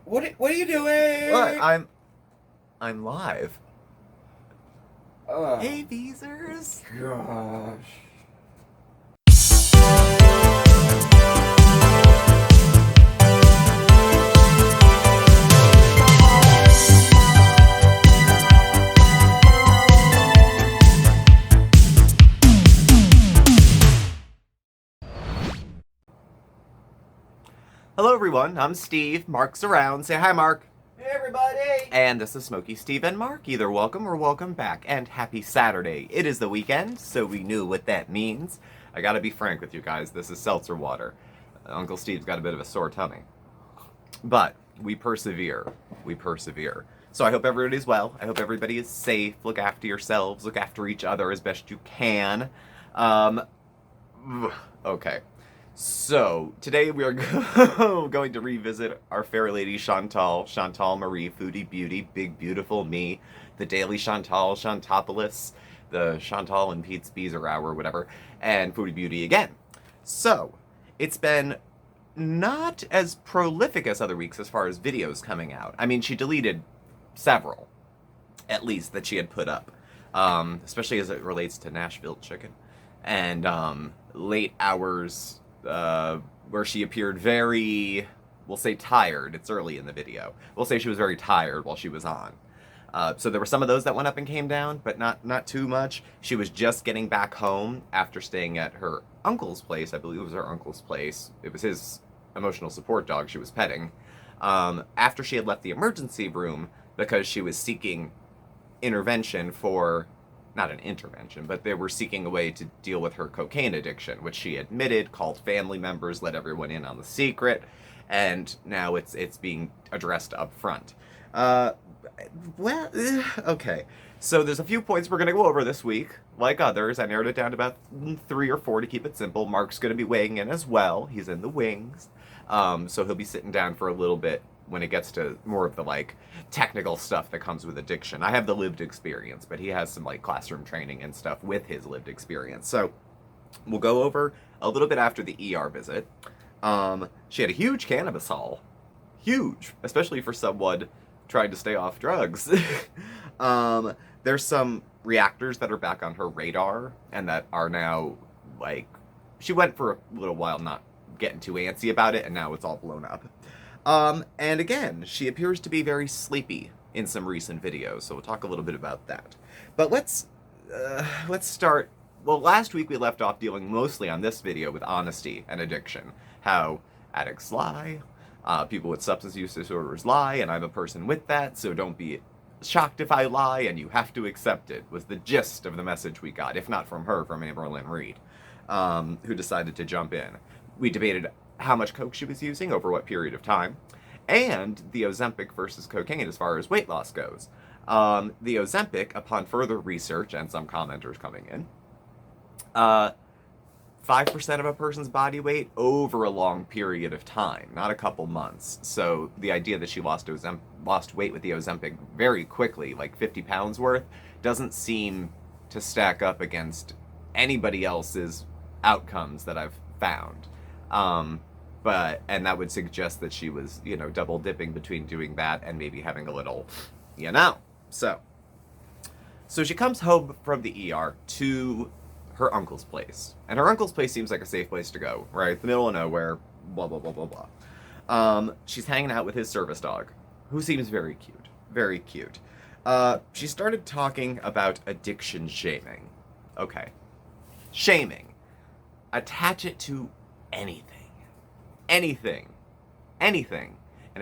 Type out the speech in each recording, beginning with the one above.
What are you doing? What? I'm live. Oh, Hey, Beezers. gosh. Hello, everyone. I'm Steve. Mark's around. Say hi, Mark. Hey, everybody. And this is Smokey, Steve, and Mark. Either welcome or welcome back. And happy Saturday. It is the weekend, so we knew what that means. I gotta be frank with you guys. This is seltzer water. Uncle Steve's got a bit of a sore tummy. But we persevere. We persevere. So I hope everybody's well. I hope everybody is safe. Look after yourselves. Look after each other as best you can. Okay. So, today we are going to revisit our fair lady Chantal Marie, Foodie Beauty, Big Beautiful Me, the Daily Chantal, Chantopolis, the Chantal and Pete's Beezer Hour, whatever, and Foodie Beauty again. So, it's been not as prolific as other weeks as far as videos coming out. I mean, she deleted several, at least, that she had put up, especially as it relates to Nashville chicken, and late hours, where she appeared very, we'll say tired. It's early in the video. We'll say she was very tired while she was on. So there were some of those that went up and came down, but not too much. She was just getting back home after staying at her uncle's place. I believe it was her uncle's place. It was his emotional support dog she was petting. After she had left the emergency room because she was seeking intervention for, not an intervention, but they were seeking a way to deal with her cocaine addiction, which she admitted, called family members, let everyone in on the secret, and now it's being addressed up front. Okay. So there's a few points we're going to go over this week. Like others, I narrowed it down to about 3 or 4 to keep it simple. Mark's going to be weighing in as well. He's in the wings. So he'll be sitting down for a little bit when it gets to more of the, like, technical stuff that comes with addiction. I have the lived experience, but he has some, like, classroom training and stuff with his lived experience. So we'll go over a little bit after the ER visit. She had a huge cannabis haul. Huge, especially for someone trying to stay off drugs. There's some reactors that are back on her radar and that are now, like, she went for a little while not getting too antsy about it, and now it's all blown up. And again, she appears to be very sleepy in some recent videos, so we'll talk a little bit about that. But let's start. Well, last week we left off dealing mostly on this video with honesty and addiction. How addicts lie, people with substance use disorders lie, and I'm a person with that, so don't be shocked if I lie, and you have to accept it, was the gist of the message we got, if not from her, from Amberlynn Reed, who decided to jump in. We debated how much coke she was using over what period of time, and the Ozempic versus cocaine as far as weight loss goes. The Ozempic, upon further research and some commenters coming in, 5% of a person's body weight over a long period of time, not a couple months. So the idea that she lost weight with the Ozempic very quickly, like 50 pounds worth, doesn't seem to stack up against anybody else's outcomes that I've found. And that would suggest that she was, double dipping between doing that and maybe having a little, So she comes home from the ER to her uncle's place. And her uncle's place seems like a safe place to go, right? The middle of nowhere, blah, blah, blah, blah, blah. She's hanging out with his service dog, who seems very cute. Very cute. She started talking about addiction shaming. Okay. Shaming. Attach it to anything, and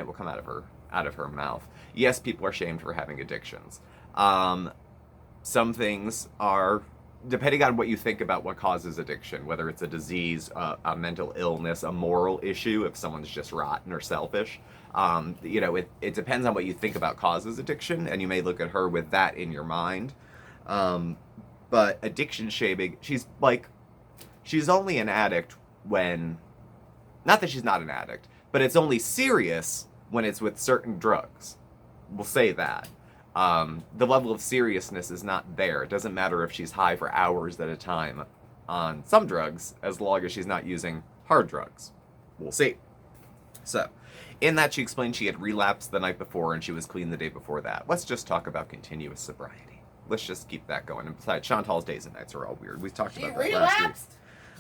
it will come out of her mouth. Yes, people are shamed for having addictions. Some things are, depending on what you think about what causes addiction, whether it's a disease, a mental illness, a moral issue, if someone's just rotten or selfish, it depends on what you think about causes addiction, and you may look at her with that in your mind. But addiction shaming, she's only an addict when, not that she's not an addict, but it's only serious when it's with certain drugs. We'll say that. The level of seriousness is not there. It doesn't matter if she's high for hours at a time on some drugs, as long as she's not using hard drugs. We'll see. So, In that, she explained she had relapsed the night before and she was clean the day before that. Let's just talk about continuous sobriety. Let's just keep that going. And besides, Chantal's days and nights are all weird. We talked about that last week.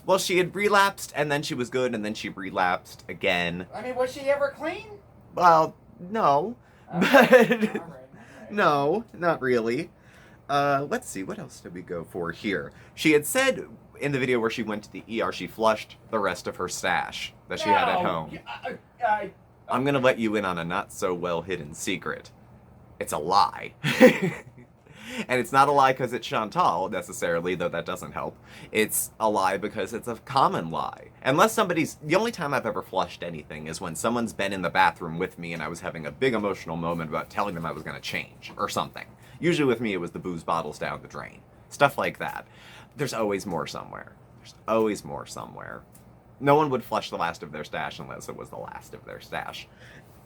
Well, she had relapsed, and then she was good, and then she relapsed again. I mean, was she ever clean? Well, no. But All right. no, not really. Let's see, what else did we go for here? She had said in the video where she went to the ER, she flushed the rest of her stash that she had at home. I'm gonna let you in on a not-so-well-hidden secret. It's a lie. And it's not a lie because it's Chantal, necessarily, though that doesn't help. It's a lie because it's a common lie. Unless somebody's... The only time I've ever flushed anything is when someone's been in the bathroom with me and I was having a big emotional moment about telling them I was going to change, or something. Usually with me, it was the booze bottles down the drain. Stuff like that. There's always more somewhere. There's always more somewhere. No one would flush the last of their stash unless it was the last of their stash.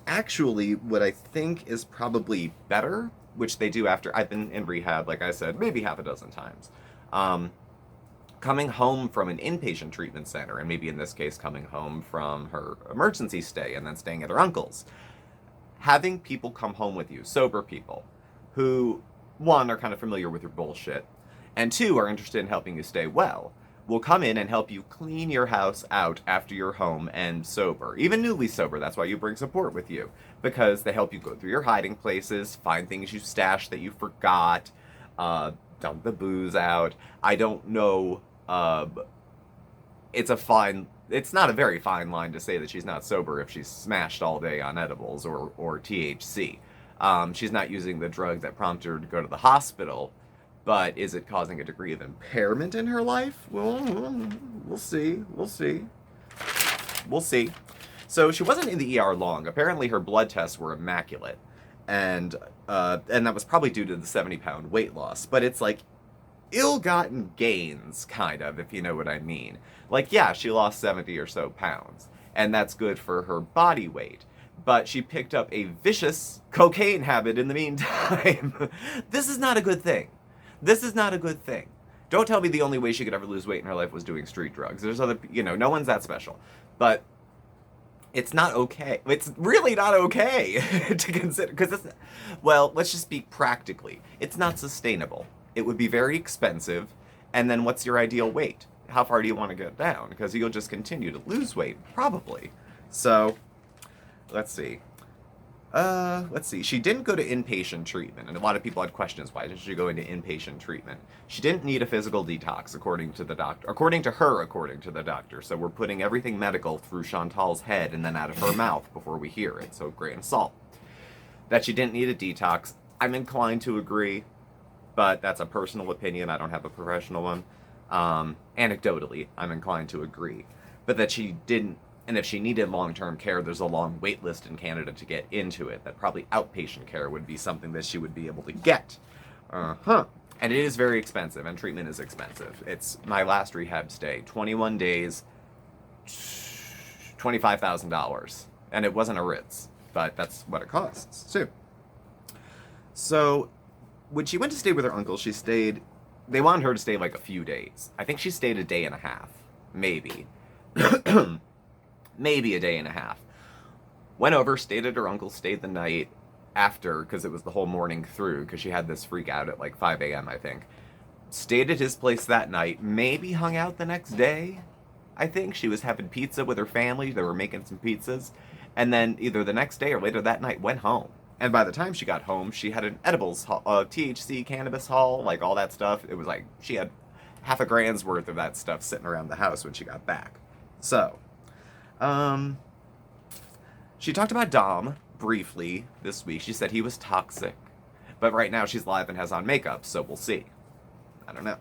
Actually, what I think is probably better, which they do after I've been in rehab, like I said, maybe half a dozen times. Coming home from an inpatient treatment center, and maybe in this case coming home from her emergency stay and then staying at her uncle's. Having people come home with you, sober people, who, one, are kind of familiar with your bullshit, and two, are interested in helping you stay well, will come in and help you clean your house out after you're home and sober. Even newly sober, that's why you bring support with you. Because they help you go through your hiding places, find things you stashed that you forgot, dump the booze out. I don't know, it's not a very fine line to say that she's not sober if she's smashed all day on edibles or THC. She's not using the drug that prompted her to go to the hospital. But is it causing a degree of impairment in her life? Well, we'll see. We'll see. We'll see. So she wasn't in the ER long. Apparently her blood tests were immaculate. And that was probably due to the 70-pound weight loss. But it's like ill-gotten gains, kind of, if you know what I mean. Like, yeah, she lost 70 or so pounds. And that's good for her body weight. But she picked up a vicious cocaine habit in the meantime. This is not a good thing. This is not a good thing. Don't tell me the only way she could ever lose weight in her life was doing street drugs. There's other, no one's that special. But it's not okay. It's really not okay to consider, because it's, well, let's just speak practically. It's not sustainable. It would be very expensive. And then what's your ideal weight? How far do you want to get down? Because you'll just continue to lose weight, probably. So, let's see. She didn't go to inpatient treatment, and a lot of people had questions. Why did she go into inpatient treatment? She didn't need a physical detox, according to the doctor. According to the doctor. So we're putting everything medical through Chantal's head and then out of her mouth before we hear it. So grain of salt. That she didn't need a detox, I'm inclined to agree, but that's a personal opinion. I don't have a professional one. Anecdotally, I'm inclined to agree. But that she didn't. And if she needed long-term care, there's a long wait list in Canada to get into it. That probably outpatient care would be something that she would be able to get. And it is very expensive, and treatment is expensive. It's my last rehab stay, 21 days, $25,000. And it wasn't a Ritz, but that's what it costs, too. So, when she went to stay with her uncle, they wanted her to stay like a few days. I think she stayed a day and a half, maybe. Maybe a day and a half. Went over, stayed at her uncle, stayed the night after, because it was the whole morning through, because she had this freak out at like 5 a.m., I think. Stayed at his place that night, maybe hung out the next day, I think. She was having pizza with her family, they were making some pizzas, and then either the next day or later that night went home. And by the time she got home, she had an edibles haul, THC cannabis haul, like all that stuff. It was like, she had half a grand's worth of that stuff sitting around the house when she got back. So... she talked about Dom briefly this week. She said he was toxic, but right now she's live and has on makeup, so we'll see. I don't know.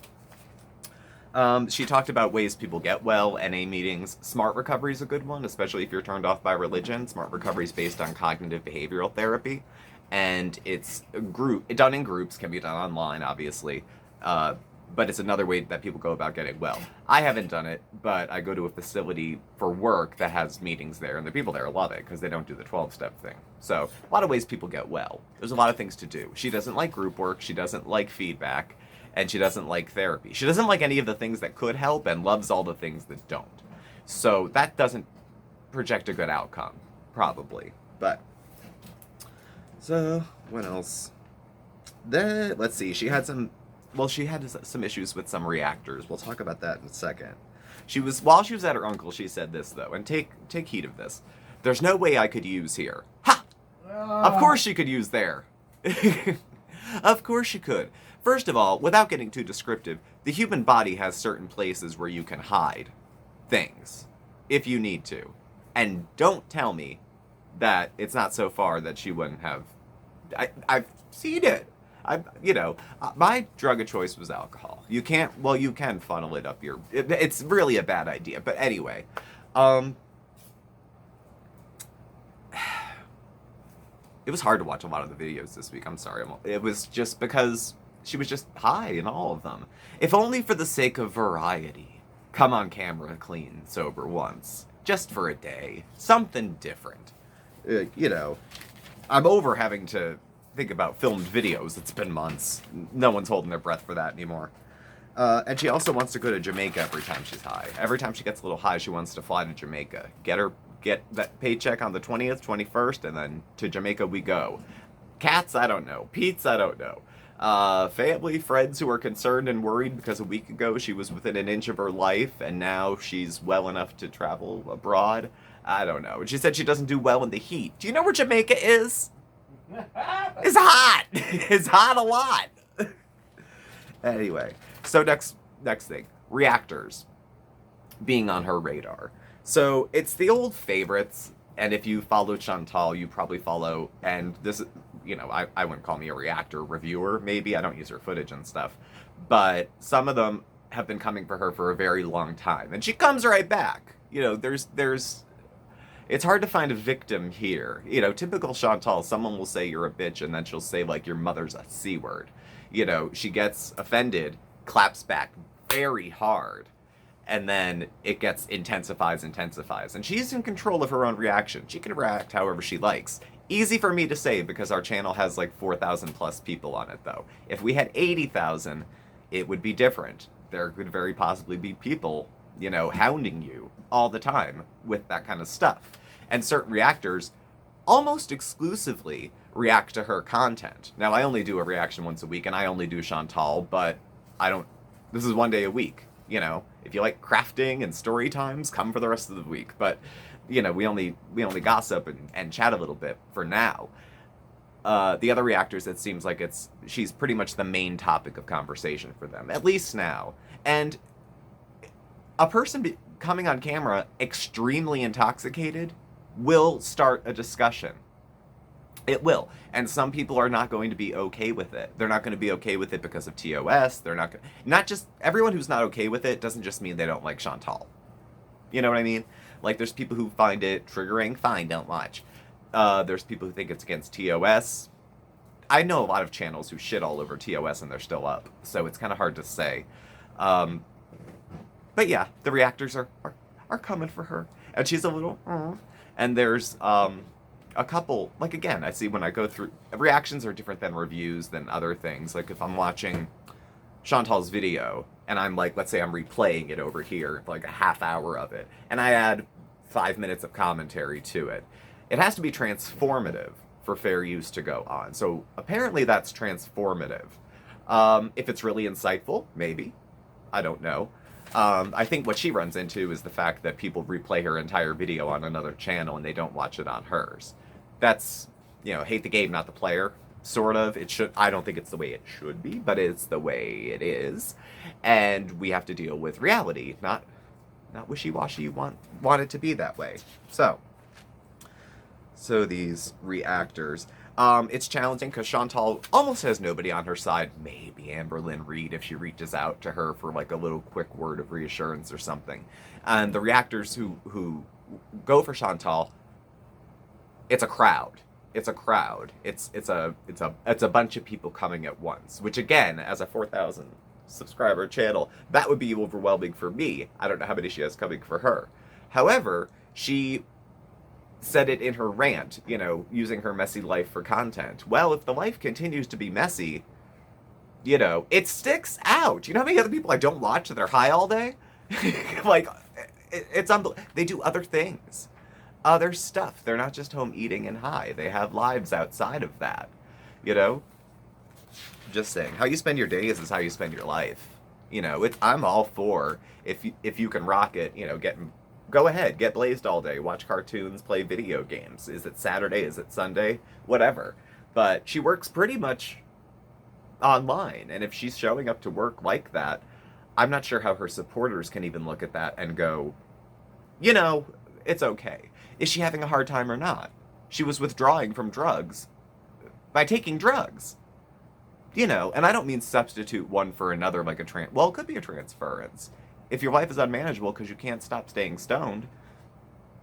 She talked about ways people get well, NA meetings. Smart recovery is a good one, especially if you're turned off by religion. Smart recovery is based on cognitive behavioral therapy, and it's done in groups, can be done online, obviously. But it's another way that people go about getting well. I haven't done it, but I go to a facility for work that has meetings there, and the people there love it because they don't do the 12-step thing. So, a lot of ways people get well. There's a lot of things to do. She doesn't like group work, she doesn't like feedback, and she doesn't like therapy. She doesn't like any of the things that could help and loves all the things that don't. So, that doesn't project a good outcome, probably. But, so, what else? Then, let's see, she had some issues with some reactors. We'll talk about that in a second. While she was at her uncle, she said this, though, and take heed of this. There's no way I could use here. Ha! Of course she could use there. Of course she could. First of all, without getting too descriptive, the human body has certain places where you can hide things, if you need to. And don't tell me that it's not so far that she wouldn't have... I've seen it. My drug of choice was alcohol. You can funnel it up your... It's really a bad idea. But anyway, it was hard to watch a lot of the videos this week. I'm sorry. It was just because she was just high in all of them. If only for the sake of variety. Come on camera clean, sober once. Just for a day. Something different. I'm over having to think about filmed videos. It's been months. No one's holding their breath for that anymore. And she also wants to go to Jamaica every time she's high. Every time she gets a little high, she wants to fly to Jamaica. Get that paycheck on the 20th, 21st, and then to Jamaica we go. Cats, I don't know. Pete's, I don't know. Family, friends who are concerned and worried because a week ago she was within an inch of her life, and now she's well enough to travel abroad. I don't know. And she said she doesn't do well in the heat. Do you know where Jamaica is? It's hot. It's hot a lot. Anyway, so next thing, reactors being on her radar. So it's the old favorites, and if you follow Chantal, you probably follow, and this, I wouldn't call me a reactor reviewer, maybe, I don't use her footage and stuff, but some of them have been coming for her for a very long time, and she comes right back. It's hard to find a victim here. Typical Chantal, someone will say you're a bitch, and then she'll say, like, your mother's a C word. She gets offended, claps back very hard, and then it intensifies, and she's in control of her own reaction. She can react however she likes. Easy for me to say because our channel has like 4,000 plus people on it, though. If we had 80,000, it would be different. There could very possibly be people, hounding you all the time with that kind of stuff. And certain reactors almost exclusively react to her content. Now, I only do a reaction once a week, and I only do Chantal, but this is one day a week. If you like crafting and story times, come for the rest of the week. But, we only gossip and chat a little bit for now. The other reactors, it seems like she's pretty much the main topic of conversation for them, at least now. And a person coming on camera extremely intoxicated will start a discussion. It will. And some people are not going to be okay with it. They're not going to be okay with it because of TOS. They're not just everyone who's not okay with it doesn't just mean they don't like Chantal. You know what I mean? Like, there's people who find it triggering. Fine, don't watch. There's people who think it's against TOS. I know a lot of channels who shit all over TOS and they're still up. So it's kind of hard to say. But yeah, the reactors are coming for her. And she's a little... And there's... a couple, like, again, I see when I go through, reactions are different than reviews than other things. Like, if I'm watching Chantal's video, and I'm like, let's say I'm replaying it over here, like a half hour of it, and I add 5 minutes of commentary to it, it has to be transformative for fair use to go on. So, apparently that's transformative. If it's really insightful, maybe. I don't know. I think what she runs into is the fact that people replay her entire video on another channel and they don't watch it on hers. That's, hate the game, not the player, sort of. I don't think it's the way it should be, but it's the way it is. And we have to deal with reality, not wishy-washy, want it to be that way. So these reactors. It's challenging because Chantal almost has nobody on her side. Maybe Amberlynn Reed if she reaches out to her for like a little quick word of reassurance or something. And the reactors who go for Chantal, it's a crowd. It's a crowd. It's a bunch of people coming at once. Which again, as a 4,000 subscriber channel, that would be overwhelming for me. I don't know how many she has coming for her. However, she said it in her rant, using her messy life for content. Well, if the life continues to be messy, it sticks out. You know how many other people I don't watch that are high all day? Like, it's unbelievable. They do other things. other stuff. They're not just home eating and high. They have lives outside of that. You know? Just saying. How you spend your days is how you spend your life. You know, I'm all for if you can rock it, you know, go ahead, get blazed all day, watch cartoons, play video games. Is it Saturday? Is it Sunday? Whatever. But she works pretty much online, and if she's showing up to work like that, I'm not sure how her supporters can even look at that and go, you know, it's okay. Is she having a hard time or not? She was withdrawing from drugs by taking drugs. You know, and I don't mean substitute one for another like well, it could be a transference. If your life is unmanageable because you can't stop staying stoned,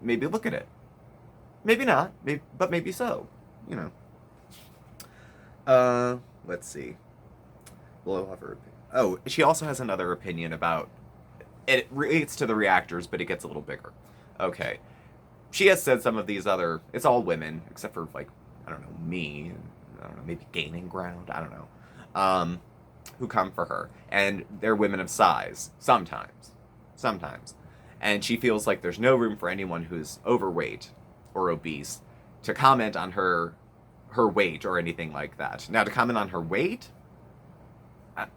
maybe look at it. Maybe not, but maybe so. You know. Let's see. We'll have her. Oh, she also has another opinion about. It relates to the reactors, but it gets a little bigger. Okay. She has said some of these other. It's all women, except for, like, I don't know, me. I don't know, maybe Gaining Ground. I don't know. Who come for her. And they're women of size. Sometimes. And she feels like there's no room for anyone who's overweight or obese to comment on her weight or anything like that. Now, to comment on her weight,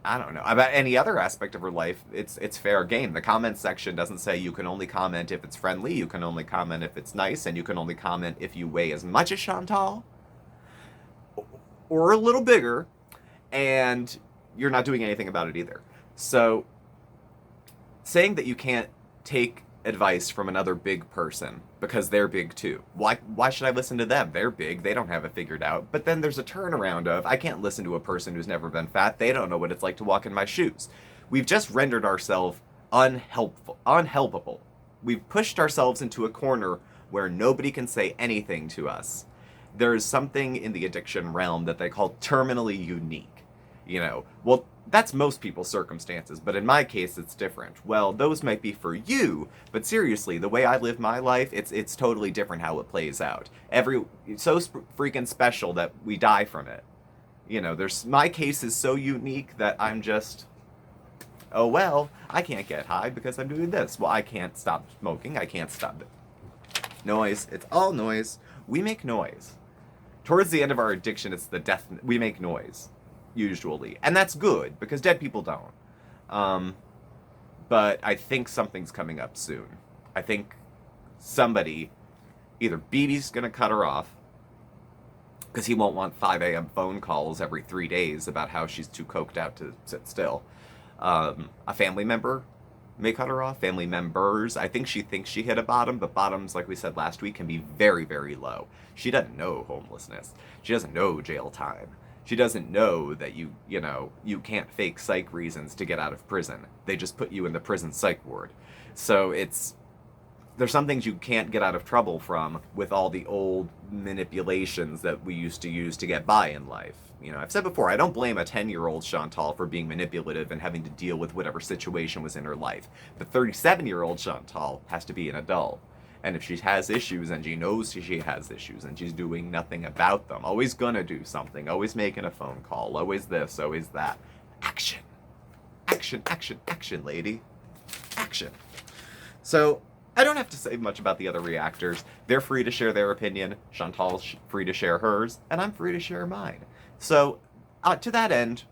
I don't know. About any other aspect of her life, it's fair game. The comment section doesn't say you can only comment if it's friendly, you can only comment if it's nice, and you can only comment if you weigh as much as Chantal or a little bigger, and you're not doing anything about it either. So, saying that you can't take advice from another big person because they're big too. Why should I listen to them? They're big, they don't have it figured out. But then there's a turnaround of, I can't listen to a person who's never been fat. They don't know what it's like to walk in my shoes. We've just rendered ourselves unhelpable. We've pushed ourselves into a corner where nobody can say anything to us. There's something in the addiction realm that they call terminally unique. You know, well, that's most people's circumstances, but in my case, it's different. Well, those might be for you, but seriously, the way I live my life, it's totally different how it plays out. It's so freaking special that we die from it. You know, my case is so unique that I'm just, oh well, I can't get high because I'm doing this. Well, I can't stop smoking, I can't stop it. Noise, it's all noise. We make noise. Towards the end of our addiction, it's the death, we make noise. Usually. And that's good, because dead people don't. But I think something's coming up soon. I think somebody, either BB's gonna cut her off, because he won't want 5 a.m. phone calls every 3 days about how she's too coked out to sit still. A family member may cut her off. Family members, I think she thinks she hit a bottom, but bottoms, like we said last week, can be very, very low. She doesn't know homelessness. She doesn't know jail time. She doesn't know that you can't fake psych reasons to get out of prison. They just put you in the prison psych ward. So there's some things you can't get out of trouble from with all the old manipulations that we used to use to get by in life. You know, I've said before, I don't blame a 10-year-old Chantal for being manipulative and having to deal with whatever situation was in her life. But 37-year-old Chantal has to be an adult. And if she has issues and she knows she has issues and she's doing nothing about them, always gonna do something, always making a phone call, always this, always that. Action. Action, action, action, lady. Action. So, I don't have to say much about the other reactors. They're free to share their opinion, Chantal's free to share hers, and I'm free to share mine. So, to that end,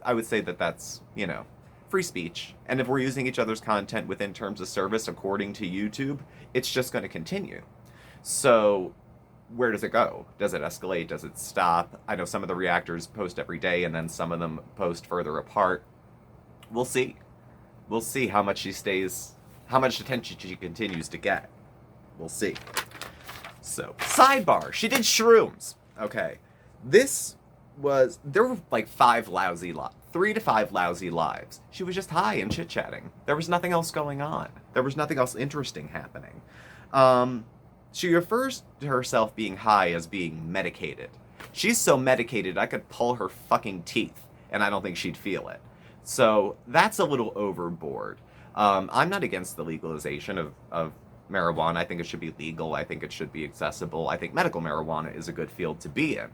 I would say that that's, you know, free speech. And if we're using each other's content within terms of service according to YouTube, it's just going to continue. So where does it go? Does it escalate? Does it stop? I know some of the reactors post every day and then some of them post further apart. We'll see. We'll see how much attention she continues to get. We'll see. So, sidebar. She did shrooms. Okay. There were like 3 to 5 lousy lives. She was just high and chit-chatting. There was nothing else going on. There was nothing else interesting happening. She refers to herself being high as being medicated. She's so medicated I could pull her fucking teeth and I don't think she'd feel it. So that's a little overboard. I'm not against the legalization of marijuana. I think it should be legal. I think it should be accessible. I think medical marijuana is a good field to be in.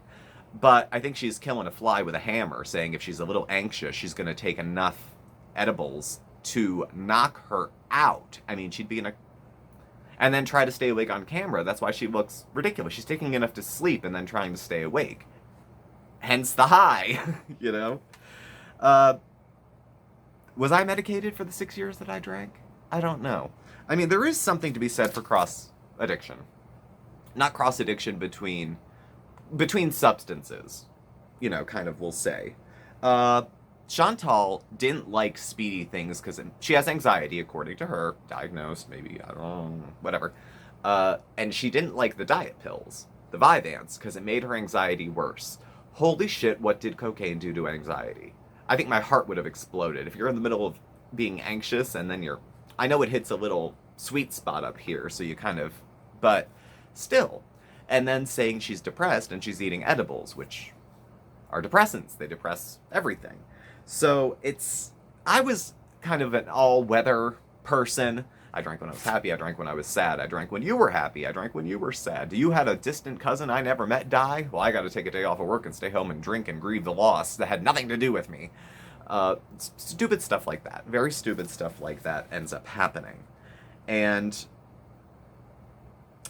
But I think she's killing a fly with a hammer, saying if she's a little anxious, she's going to take enough edibles to knock her out. I mean, she'd be in a... and then try to stay awake on camera. That's why she looks ridiculous. She's taking enough to sleep and then trying to stay awake. Hence the high, you know? Was I medicated for the 6 years that I drank? I don't know. I mean, there is something to be said for cross-addiction. Not cross-addiction between substances, you know, kind of, we'll say. Chantal didn't like speedy things because she has anxiety, according to her, diagnosed, maybe, I don't know, whatever. And she didn't like the diet pills, the Vyvanse, because it made her anxiety worse. Holy shit, what did cocaine do to anxiety? I think my heart would have exploded. If you're in the middle of being anxious and then I know it hits a little sweet spot up here, so you kind of, but still. And then saying she's depressed and she's eating edibles, which are depressants. They depress everything. So I was kind of an all-weather person. I drank when I was happy. I drank when I was sad. I drank when you were happy. I drank when you were sad. You had a distant cousin I never met die? Well, I got to take a day off of work and stay home and drink and grieve the loss that had nothing to do with me. Stupid stuff like that. Very stupid stuff like that ends up happening. And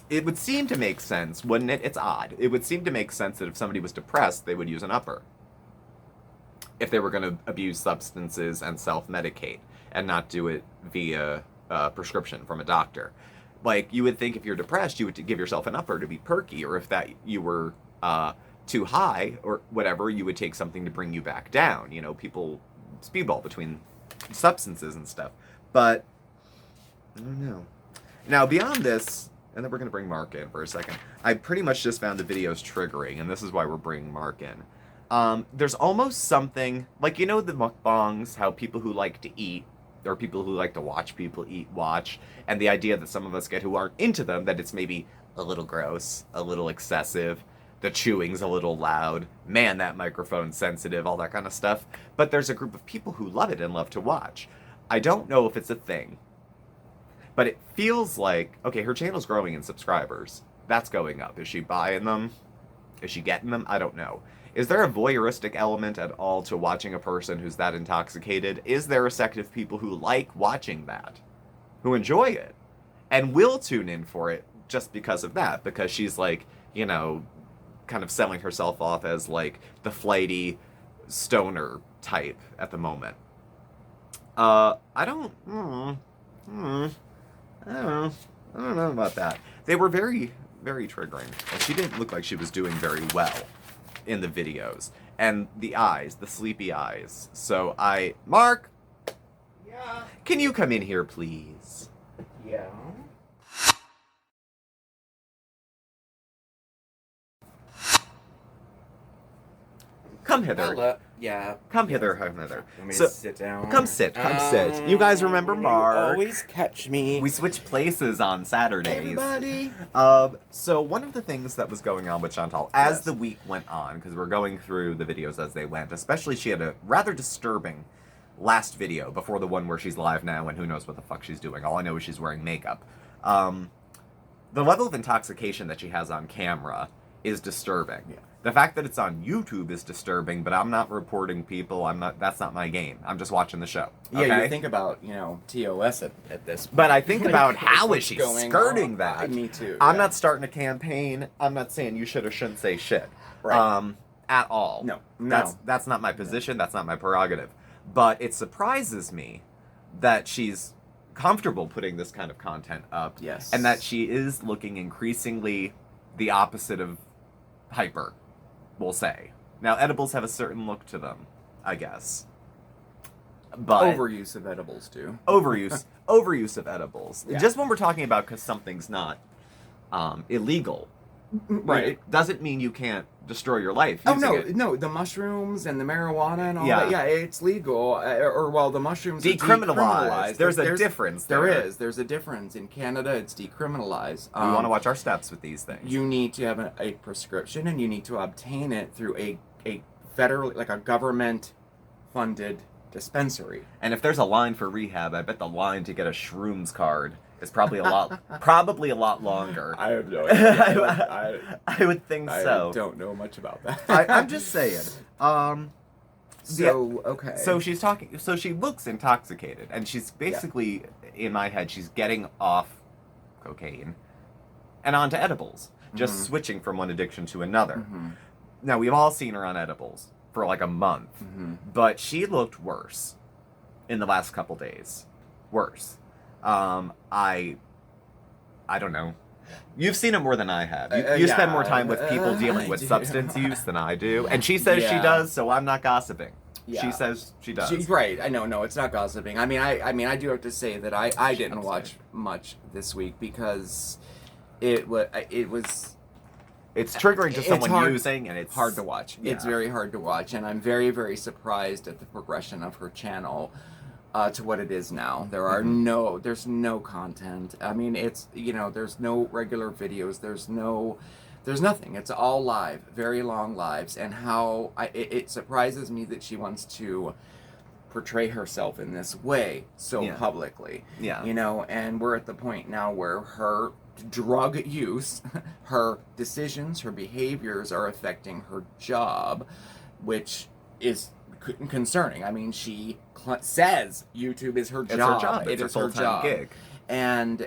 it would seem to make sense, wouldn't it? It's odd. It would seem to make sense that if somebody was depressed, they would use an upper. If they were going to abuse substances and self-medicate and not do it via prescription from a doctor. Like, you would think if you're depressed, you would give yourself an upper to be perky, or if that you were too high or whatever, you would take something to bring you back down. You know, people speedball between substances and stuff. But, I don't know. Now, beyond this, and then we're going to bring Mark in for a second, I pretty much just found the videos triggering, and this is why we're bringing Mark in. There's almost something, like, you know the mukbangs, how people who like to eat, or people who like to watch people eat, watch, and the idea that some of us get who aren't into them, that it's maybe a little gross, a little excessive, the chewing's a little loud, man, that microphone's sensitive, all that kind of stuff. But there's a group of people who love it and love to watch. I don't know if it's a thing, but it feels like, okay, her channel's growing in subscribers. That's going up. Is she buying them? Is she getting them? I don't know. Is there a voyeuristic element at all to watching a person who's that intoxicated? Is there a sect of people who like watching that? Who enjoy it? And will tune in for it just because of that? Because she's like, you know, kind of selling herself off as like the flighty stoner type at the moment. I don't know about that. They were very, very triggering. And she didn't look like she was doing very well in the videos. And the eyes, the sleepy eyes. So Mark! Yeah. Can you come in here, please? Yeah. Come hither. Hello. Yeah. Come hither, come hither. Let me So, sit down. come sit. You guys remember Mark? You always catch me. We switched places on Saturdays. Everybody. So one of the things that was going on with Chantal as Yes. the week went on, because we're going through the videos as they went, especially she had a rather disturbing last video before the one where she's live now and who knows what the fuck she's doing. All I know is she's wearing makeup. The level of intoxication that she has on camera is disturbing. Yeah. The fact that it's on YouTube is disturbing, but I'm not reporting people. That's not my game. I'm just watching the show. Okay? Yeah, you think about, TOS at this point. But I think Like, about how what's is she going skirting on? that. Me too. I'm yeah. not starting a campaign. I'm not saying you should or shouldn't say shit. Right. At all. No. That's not my position. That's not my prerogative. But it surprises me that she's comfortable putting this kind of content up. Yes. And that she is looking increasingly the opposite of hyper, we'll say. Now, edibles have a certain look to them, I guess. But Overuse of edibles, too. overuse of edibles. Yeah. Just when we're talking about because something's not illegal, Right. It doesn't mean you can't destroy your life. Oh, using no, it. no, the mushrooms and the marijuana and all Yeah. that, yeah, it's legal. The mushrooms are Decriminalized. There's a difference there. There's a difference. In Canada, it's decriminalized. We want to watch our steps with these things. You need to have a prescription, and you need to obtain it through a federal, like a government-funded dispensary. And if there's a line for rehab, I bet the line to get a shrooms card is probably a lot longer. I have no idea. I would think so. I don't know much about that. I'm just saying. Okay. So she's talking. So she looks intoxicated, and she's basically, in my head, she's getting off cocaine, and onto edibles, just switching from one addiction to another. Now, we've all seen her on edibles for like a month, but she looked worse in the last couple days. Worse. I don't know. You've seen it more than I have. You spend more time with people dealing with substance use than I do. And she says she does, so I'm not gossiping. Yeah. She says she does. She's right. I know. No, it's not gossiping. I mean, I do have to say that I didn't watch much this week because it was. It's triggering to someone using, and it's hard to watch. Yeah. It's very hard to watch, and I'm very, very surprised at the progression of her channel to what it is now. There are there's no content. I mean, it's, there's no regular videos. There's nothing. It's all live, very long lives, and how it surprises me that she wants to portray herself in this way so publicly. Yeah. And we're at the point now where her drug use, her decisions, her behaviors are affecting her job, which is concerning. I mean, she says YouTube is her job. It's her job. It is her job. Gig. And,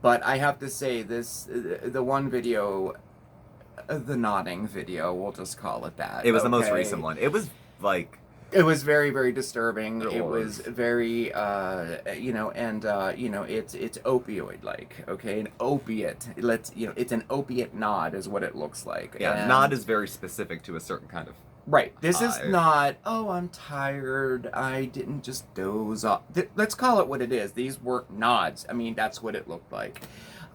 but I have to say the one video, the nodding video, we'll just call it that. It was the most recent one. It was like... It was very, very disturbing. It was very, it's opioid-like, okay? An opiate. It's an opiate nod is what it looks like. Yeah, and nod is very specific to a certain kind of... Right. This is not, I'm tired, I didn't just doze off. Let's call it what it is. These were nods. I mean, that's what it looked like.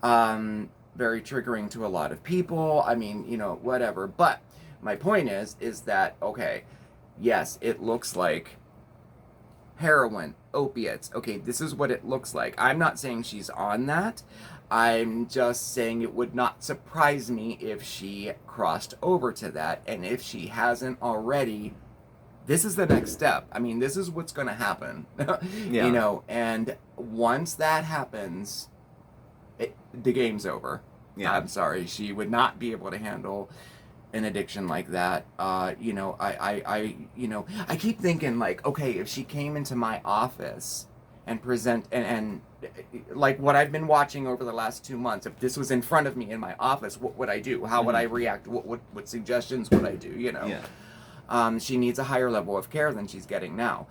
Very triggering to a lot of people. I mean, whatever. But my point is that, okay, yes, it looks like heroin, opiates. Okay, this is what it looks like. I'm not saying she's on that. I'm just saying it would not surprise me if she crossed over to that. And if she hasn't already, this is the next step. I mean, this is what's going to happen. And once that happens, the game's over. Yeah. I'm sorry. She would not be able to handle an addiction like that. I keep thinking, like, okay, if she came into my office and present and like what I've been watching over the last 2 months, if this was in front of me in my office, what would I do? How would I react? What suggestions would I do? She needs a higher level of care than she's getting now.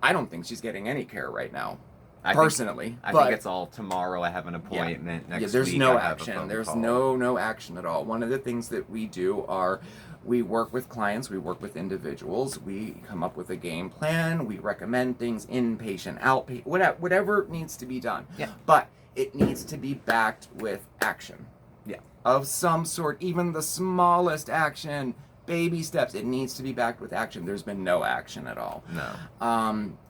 I don't think she's getting any care right now. I think it's all tomorrow. I have an appointment next week. There's no action. There's no action at all. One of the things that we do are we work with clients, we work with individuals, we come up with a game plan, we recommend things, inpatient, outpatient, whatever needs to be done. Yeah. But it needs to be backed with action. Yeah. Of some sort, even the smallest action. Baby steps. It needs to be backed with action. There's been no action at all. No.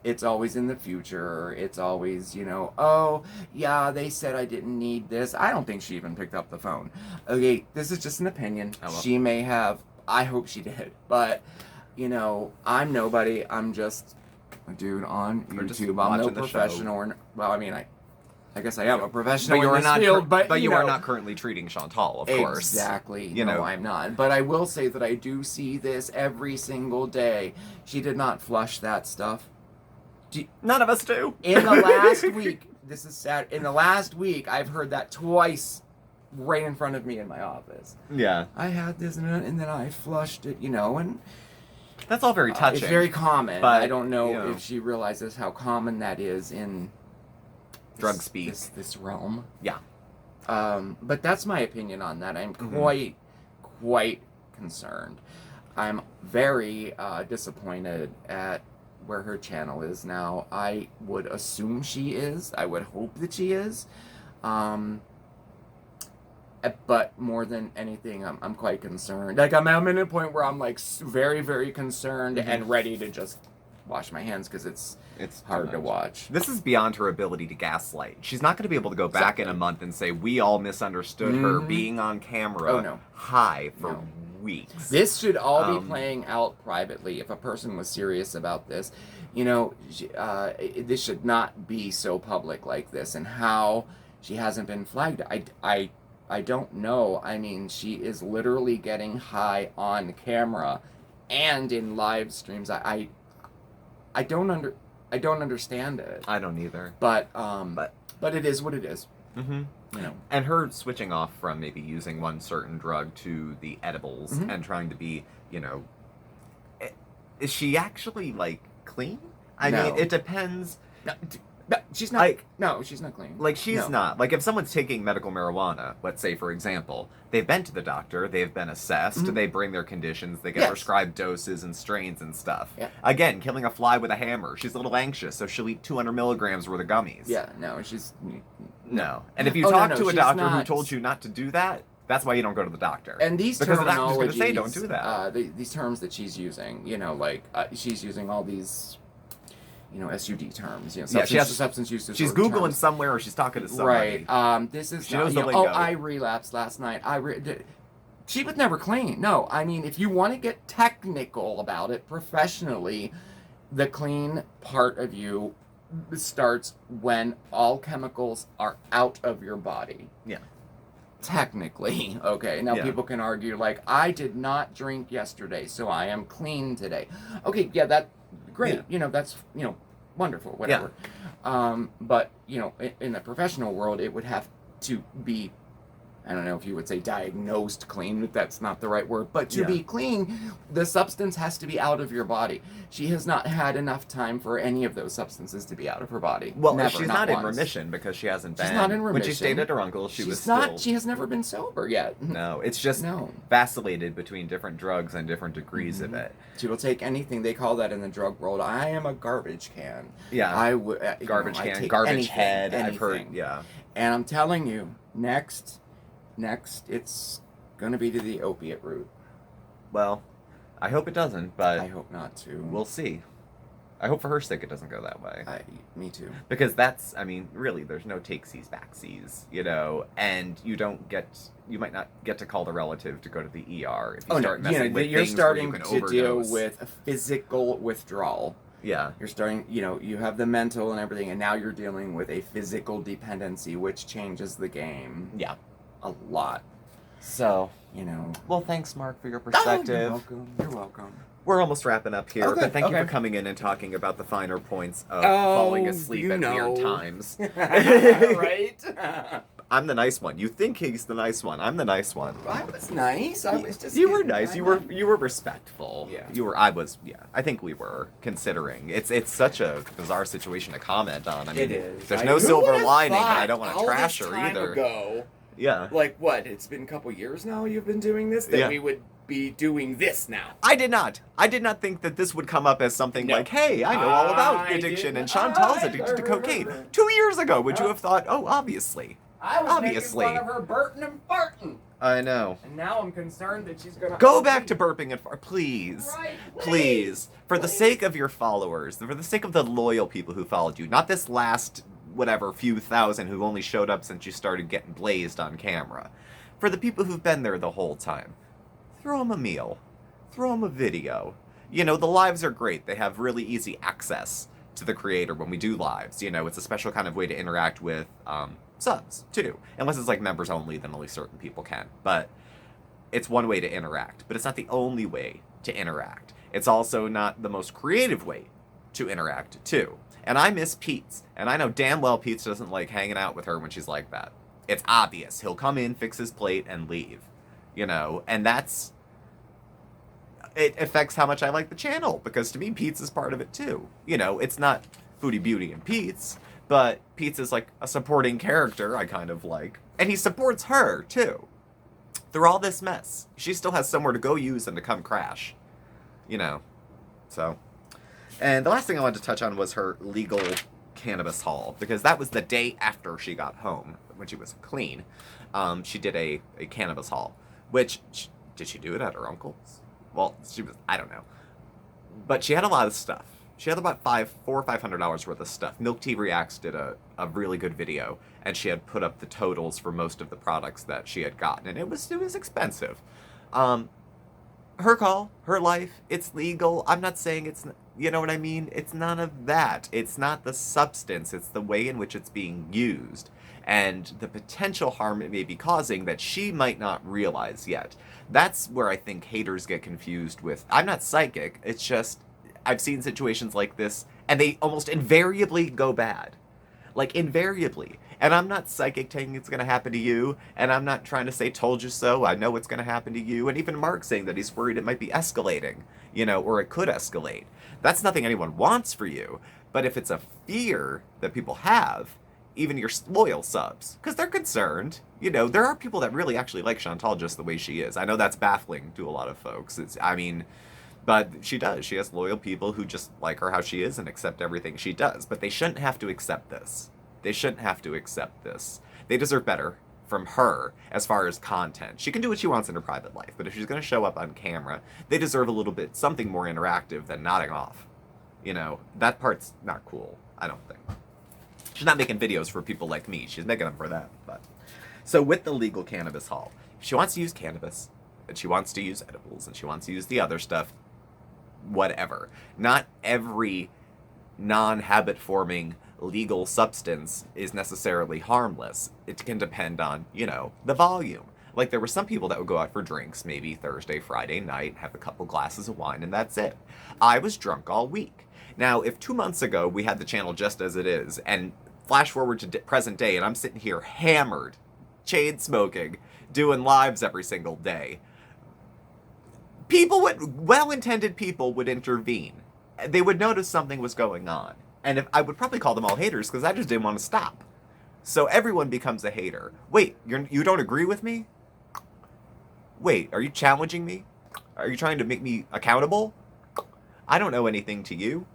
It's always in the future. It's always, they said I didn't need this. I don't think she even picked up the phone. Okay, this is just an opinion. She may have. I hope she did. But, I'm nobody. I'm just a dude on YouTube. I'm no professional. I guess I am a professional in this field, but you are not currently treating Chantal, of course. Exactly. No, I'm not. But I will say that I do see this every single day. She did not flush that stuff. None of us do. In the last week, this is sad. In the last week, I've heard that twice, right in front of me in my office. Yeah. I had this, and then I flushed it, and that's all very touching. It's very common. But I don't know if she realizes how common that is in drug speak. This realm. Yeah. But that's my opinion on that. I'm quite concerned. I'm very disappointed at where her channel is now. I would assume she is. I would hope that she is. But more than anything, I'm quite concerned. Like, I'm at a point where I'm, like, very, very concerned and ready to just wash my hands because it's hard to watch. This is beyond her ability to gaslight. She's not going to be able to go back in a month and say, we all misunderstood her being on camera high for weeks. This should all be playing out privately. If a person was serious about this, this should not be so public like this. And how she hasn't been flagged, I don't know. I mean, she is literally getting high on camera and in live streams. I don't understand it. I don't either. But But it is what it is. Mm-hmm. You know. And her switching off from maybe using one certain drug to the edibles and trying to be, you know, is she actually like clean? I No. mean, it depends. No, she's not. Like, no, she's not clean. Like, she's No. not. Like, if someone's taking medical marijuana, let's say, for example, they've been to the doctor, they've been assessed, they bring their conditions, they get prescribed doses and strains and stuff. Yeah. Again, killing a fly with a hammer. She's a little anxious, so she'll eat 200 milligrams worth of gummies. Yeah, no, she's... No. And if you Oh, talk no, to a she's doctor who not. told you not to do that, that's why you don't go to the doctor. And these because terminologies... the doctor's going to say, don't do that. These terms that she's using, you know, like, she's using all these... You know, SUD terms. You know, substance use disorder She's Googling terms. somewhere or she's talking to somebody. Right. This is she not, knows you the know, lingo. I relapsed last night. She was never clean. No, I mean, if you want to get technical about it professionally, the clean part of you starts when all chemicals are out of your body. Yeah. Technically, okay. Now people can argue like, I did not drink yesterday, so I am clean today. Okay, yeah, that great. Yeah. You know, that's, you know, wonderful, whatever. Yeah. But, you know, in the professional world, it would have to be, I don't know if you would say diagnosed clean, but that's not the right word. But to be clean, the substance has to be out of your body. She has not had enough time for any of those substances to be out of her body. Well, never, she's not in remission because she hasn't been. She's not in remission. When she stayed at her uncle's, she was not, still... She has never been sober yet. No, it's just vacillated between different drugs and different degrees of it. She will take anything. They call that in the drug world. I am a garbage can. Yeah. I would garbage can, garbage head. I've heard. Yeah. And I'm telling you, next, it's gonna be to the opiate route. Well, I hope it doesn't, but I hope not to. We'll see. I hope for her sake it doesn't go that way. Me too. Because that's, I mean, really, there's no takesies, backsies, you know, and you might not get to call the relative to go to the ER if you start messing with you're things starting where you can to overdose. deal with a physical withdrawal. Yeah. You're starting, you know, you have the mental and everything, and now you're dealing with a physical dependency, which changes the game. Yeah. A lot. So, you know. Well, thanks, Mark, for your perspective. You're welcome. You're welcome. We're almost wrapping up here, Okay, but thank you for coming in and talking about the finer points of falling asleep at weird times. Right? I'm the nice one. You think he's the nice one. I'm the nice one. I was nice. I was just... You were nice. You were respectful. Yeah. I think we were, considering. It's such a bizarre situation to comment on. I mean, it is. There's no silver lining, but I don't want to trash her either. Ago, yeah. Like, what? It's been a couple years now you've been doing this? That we would be doing this now. I did not think that this would come up as something like, hey, I know all about addiction and Chantal's addicted to cocaine. 2 years ago, would you have thought, oh, obviously. I was making fun of her burping and farting. I know. And now I'm concerned that she's gonna... Go back to burping and farting, please. Right, please. For the sake of your followers, for the sake of the loyal people who followed you, not this last, whatever, few thousand who only showed up since you started getting blazed on camera. For the people who've been there the whole time, throw them a meal. Throw them a video. You know, the lives are great. They have really easy access to the creator when we do lives. You know, it's a special kind of way to interact with, subs, too. Unless it's like members only, then only certain people can. But it's one way to interact. But it's not the only way to interact. It's also not the most creative way to interact, too. And I miss Pete's. And I know damn well Pete's doesn't like hanging out with her when she's like that. It's obvious. He'll come in, fix his plate, and leave. You know, and that's... It affects how much I like the channel. Because to me, Pete's is part of it, too. You know, it's not Foodie, Beauty, and Pete's. But Pete's is like a supporting character I kind of like. And he supports her, too. Through all this mess. She still has somewhere to go use and to come crash. You know. So. And the last thing I wanted to touch on was her legal cannabis haul. Because that was the day after she got home. When she was clean. She did a cannabis haul. Which, did she do it at her uncle's? Well, she was, I don't know. But she had a lot of stuff. She had about $400 or $500 worth of stuff. Milk Tea Reacts did a really good video, and she had put up the totals for most of the products that she had gotten, and it was expensive. Her call, her life, it's legal. I'm not saying it's, you know what I mean? It's none of that. It's not the substance. It's the way in which it's being used, and the potential harm it may be causing that she might not realize yet. That's where I think haters get confused with. I'm not psychic. It's just... I've seen situations like this, and they almost invariably go bad. Like, invariably. And I'm not psychic saying it's going to happen to you, and I'm not trying to say told you so. I know what's going to happen to you. And even Mark saying that he's worried it might be escalating, or it could escalate. That's nothing anyone wants for you. But if it's a fear that people have, even your loyal subs, because they're concerned. There are people that really actually like Chantal just the way she is. I know that's baffling to a lot of folks. But she does. She has loyal people who just like her how she is and accept everything she does. But they shouldn't have to accept this. They shouldn't have to accept this. They deserve better from her as far as content. She can do what she wants in her private life, but if she's going to show up on camera, they deserve a little bit something more interactive than nodding off. That part's not cool, I don't think. She's not making videos for people like me. She's making them for them. But so with the legal cannabis haul, if she wants to use cannabis, and she wants to use edibles, and she wants to use the other stuff, whatever. Not every non-habit forming legal substance is necessarily harmless. It can depend on, the volume. Like, there were some people that would go out for drinks maybe Thursday, Friday night, have a couple glasses of wine, and that's it. I was drunk all week. Now, if 2 months ago we had the channel just as it is, and flash forward to present day, and I'm sitting here hammered, chain smoking, doing lives every single day, well-intended people would intervene. They would notice something was going on. And I would probably call them all haters because I just didn't want to stop. So everyone becomes a hater. Wait, you don't agree with me? Wait, are you challenging me? Are you trying to make me accountable? I don't know anything to you.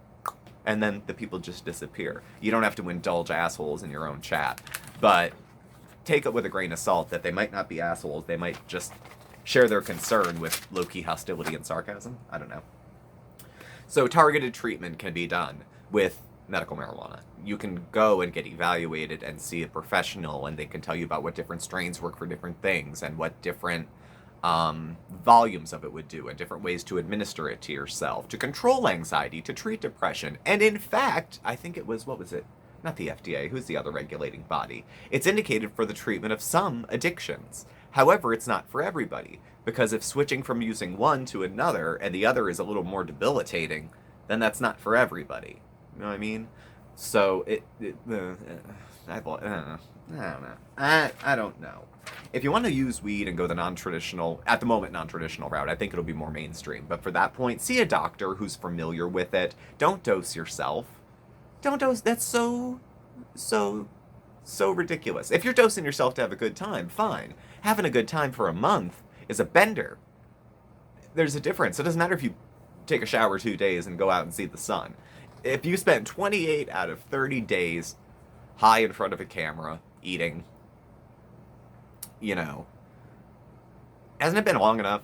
And then the people just disappear. You don't have to indulge assholes in your own chat. But take it with a grain of salt that they might not be assholes. They might just share their concern with low-key hostility and sarcasm. I don't know. So targeted treatment can be done with medical marijuana. You can go and get evaluated and see a professional, and they can tell you about what different strains work for different things and what different volumes of it would do and different ways to administer it to yourself, to control anxiety, to treat depression. And in fact, I think it was, what was it? Not the FDA, who's the other regulating body? It's indicated for the treatment of some addictions. However, it's not for everybody, because if switching from using one to another and the other is a little more debilitating, then that's not for everybody. You know what I mean? So I don't know. If you want to use weed and go the non-traditional, at the moment non-traditional route, I think it'll be more mainstream. But for that point, see a doctor who's familiar with it. Don't dose yourself. Don't dose. That's so ridiculous. If you're dosing yourself to have a good time, fine. Having a good time for a month is a bender. There's a difference. It doesn't matter if you take a shower 2 days and go out and see the sun. If you spend 28 out of 30 days high in front of a camera, eating, hasn't it been long enough?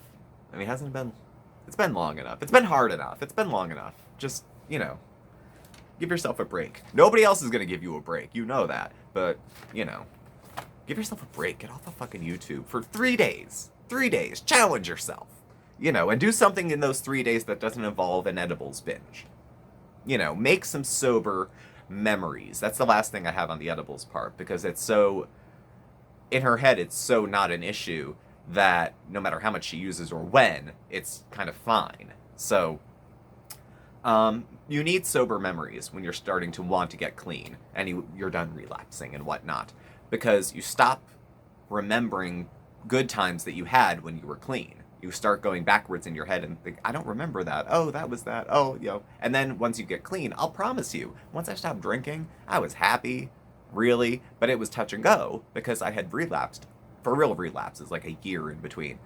I mean, it's been long enough. It's been hard enough. It's been long enough. Just, give yourself a break. Nobody else is going to give you a break. You know that. But, give yourself a break. Get off of fucking YouTube for 3 days. 3 days. Challenge yourself. And do something in those 3 days that doesn't involve an edibles binge. Make some sober memories. That's the last thing I have on the edibles part, because it's so, in her head, it's so not an issue that no matter how much she uses or when, it's kind of fine. So, you need sober memories when you're starting to want to get clean and you're done relapsing and whatnot, because you stop remembering good times that you had when you were clean. You start going backwards in your head and think, I don't remember that. Oh, that was that. Oh, And then once you get clean, I'll promise you, once I stopped drinking, I was happy, really, but it was touch and go because I had relapsed, for real relapses, like a year in between,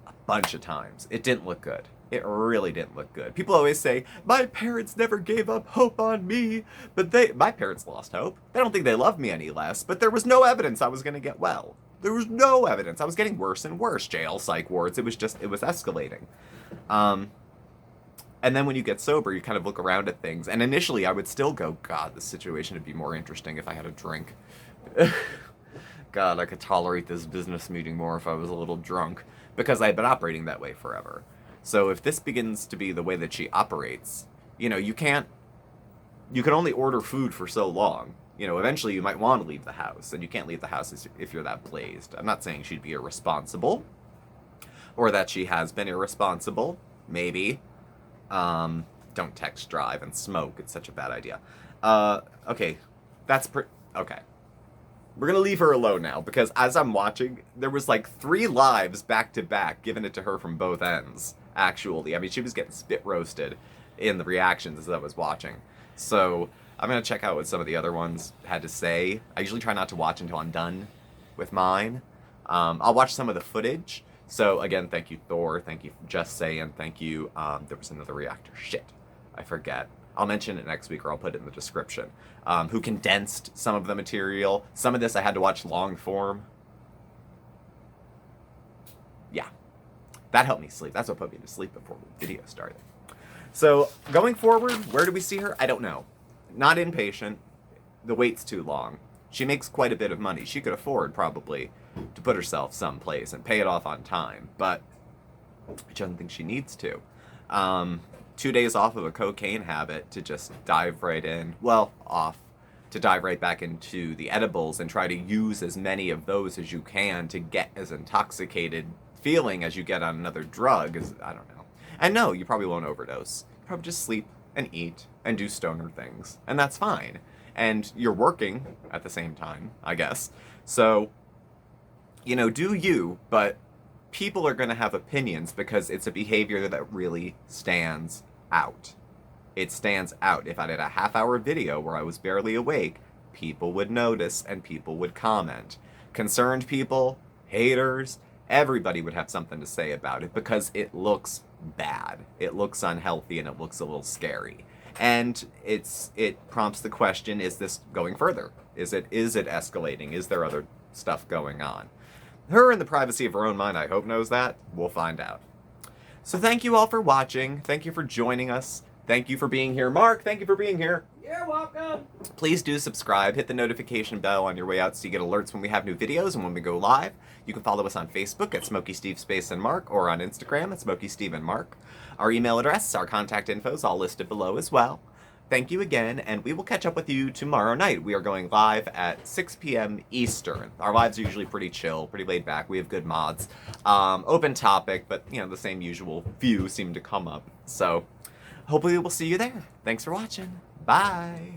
a bunch of times. It didn't look good. It really didn't look good. People always say, my parents never gave up hope on me, but my parents lost hope. They don't think they love me any less, but there was no evidence I was going to get well. There was no evidence. I was getting worse and worse. Jail, psych wards. It was escalating. And then when you get sober, you kind of look around at things. And initially, I would still go, God, this situation would be more interesting if I had a drink. God, I could tolerate this business meeting more if I was a little drunk. Because I had been operating that way forever. So if this begins to be the way that she operates, you can only order food for so long. Eventually you might want to leave the house, and you can't leave the house if you're that blazed. I'm not saying she'd be irresponsible, or that she has been irresponsible. Maybe. Don't text, drive, and smoke. It's such a bad idea. Okay, Okay. We're going to leave her alone now, because as I'm watching, there was like 3 lives back to back giving it to her from both ends, actually. I mean, she was getting spit roasted in the reactions as I was watching. So I'm going to check out what some of the other ones had to say. I usually try not to watch until I'm done with mine. I'll watch some of the footage. So again, thank you, Thor. Thank you, Just Saying. Thank you. There was another reactor. Shit. I forget. I'll mention it next week, or I'll put it in the description. Who condensed some of the material. Some of this I had to watch long form. Yeah. That helped me sleep. That's what put me to sleep before the video started. So, going forward, where do we see her? I don't know. Not inpatient. The wait's too long. She makes quite a bit of money. She could afford, probably, to put herself someplace and pay it off on time. But I don't think she needs to. 2 days off of a cocaine habit to just dive right in. Well, off. To dive right back into the edibles and try to use as many of those as you can to get as intoxicated feeling as you get on another drug. I don't know. And no, you probably won't overdose. You probably just sleep and eat and do stoner things. And that's fine. And you're working at the same time, I guess. So, you know, do you, but people are going to have opinions because it's a behavior that really stands out. It stands out. If I did a half-hour video where I was barely awake, people would notice and people would comment. Concerned people, haters, everybody would have something to say about it because it looks bad. It looks unhealthy and it looks a little scary. And it prompts the question, is this going further? Is it escalating? Is there other stuff going on? Her, in the privacy of her own mind, I hope knows that. We'll find out. So thank you all for watching. Thank you for joining us. Thank you for being here. Mark, thank you for being here. You're welcome. Please do subscribe. Hit the notification bell on your way out so you get alerts when we have new videos and when we go live. You can follow us on Facebook at SmokeySteveAndMarc or on Instagram at SmokeySteveAndMarc. Our email address, our contact info is all listed below as well. Thank you again, and we will catch up with you tomorrow night. We are going live at 6 p.m. Eastern. Our lives are usually pretty chill, pretty laid back. We have good mods. Open topic, but, you know, the same usual few seem to come up. So, hopefully we'll see you there. Thanks for watching. Bye.